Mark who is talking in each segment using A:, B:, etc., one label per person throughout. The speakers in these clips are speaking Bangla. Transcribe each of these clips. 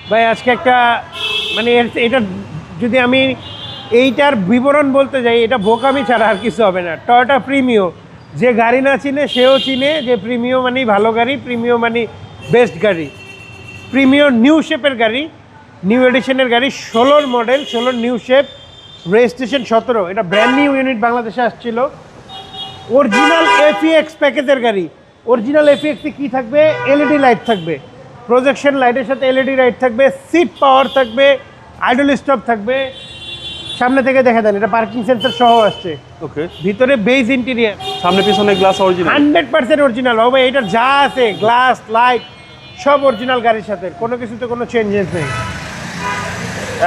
A: ভাই আজকে একটা মানে এটা যদি আমি এইটার বিবরণ বলতে যাই, এটা বোকামি ছাড়া আর কিছু হবে না। টয়োটা প্রিমিও, যে গাড়ি না চিনে সেও চিনে যে প্রিমিও মানেই ভালো গাড়ি, প্রিমিও মানে বেস্ট গাড়ি। প্রিমিও নিউ শেপের গাড়ি, নিউ এডিশনের গাড়ি, 16 মডেল, 16 নিউ শেপ, রেজিস্ট্রেশন 17। এটা ব্র্যান্ড নিউ ইউনিট বাংলাদেশে আসছিল। অরিজিনাল এফইএক্স প্যাকেজের গাড়ি। অরিজিনাল এফইএক্সে কী থাকবে? এলইডি লাইট থাকবে, প্রজেকশন লাইটের সাথে এলইডি লাইট থাকবে, সিট পাওয়ার থাকবে, আইডল স্টপ থাকবে। সামনে থেকে দেখা দেন, এটা পার্কিং সেন্সর সহ আসছে।
B: ওকে,
A: ভিতরে বেজ ইন্টেরিয়ার,
B: সামনে পিছনে গ্লাস অরিজিনাল,
A: 100% অরিজিনাল হবে। এটা যা আছে গ্লাস লাইট সব অরিজিনাল গাড়ির সাথে, কোনো কিছুতে কোনো চেঞ্জেস নেই।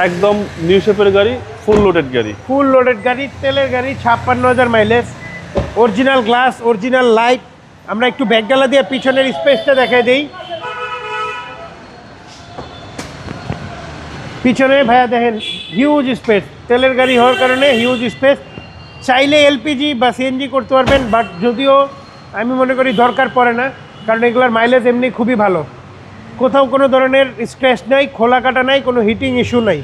B: একদম নিউ শেপের গাড়ি, ফুল লোডেড গাড়ি।
A: ফুল লোডেড গাড়ি, তেলের গাড়ি, 56,000 mileage, original glass, original light. আমরা একটু ব্যাকডালা দিয়ে পিছনের স্পেসটা দেখাই দিই। পিছনে ভাইয়া দেখেন হিউজ স্পেস, তেলের গাড়ি হওয়ার কারণে হিউজ স্পেস। চাইলে এলপিজি বা সিএনজি করতে পারবেন, বাট যদিও আমি মনে করি দরকার পড়ে না, কারণ এগুলোর মাইলেজ এমনি খুবই ভালো। কোথাও কোনো ধরনের স্ক্র্যাচ নাই, খোলা কাটা নাই, কোনো হিটিং ইস্যু নাই।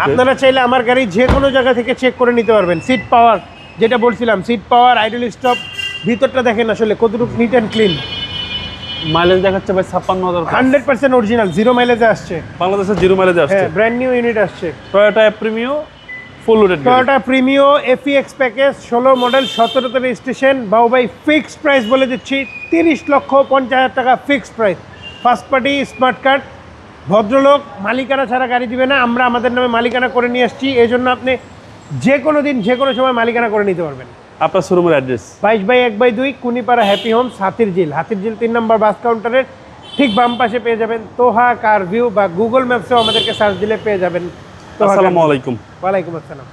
A: আপনারা চাইলে আমার গাড়ি যে কোনো জায়গা থেকে চেক করে নিতে পারবেন। সিট পাওয়ার যেটা বলছিলাম, সিট পাওয়ার, আইডল স্টপ, ভিতরটা দেখেন আসলে কতটুকু নিট অ্যান্ড ক্লিন।
B: মাইলেজ দেখাচ্ছে ভাই 56,000,
A: 100% অরিজিনাল, জিরো মাইলেজে আসছে।
B: বাংলাদেশের 0 মাইলেজে আসছে।
A: হ্যাঁ, ব্র্যান্ড নিউ ইউনিট আসছে।
B: টয়োটা প্রিমিও ফুল লোডেড গাড়ি।
A: Toyota Premio FEX package, 16 model, 17তে রেজিস্ট্রেশন। বাউ ভাই ফিক্সড প্রাইস বলে দিচ্ছি, 30,50,000 টাকা fixed price. First party smart card, ভদ্রলোক মালিকানা ছাড়া গাড়ি দিবে না, আমরা আমাদের নামে মালিকানা করে নিয়ে আসছি। এই জন্য আপনি যে কোনো দিন যে কোনো সময় মালিকানা করে নিতে পারবেন।
B: আপনার শোরুমের address
A: 22/1/2 Kunipara happy Holmes, Hatirjheel. Hatirjheel 3 নম্বর বাস কাউন্টারের ঠিক বাম পাশে পেয়ে যাবেন তোহা কার ভিউ, বা গুগল ম্যাপসেও আমাদেরকে সার্চ দিলে পেয়ে যাবেন।
B: আসসালামু আলাইকুম।
A: ওয়ালাইকুম আসসালাম।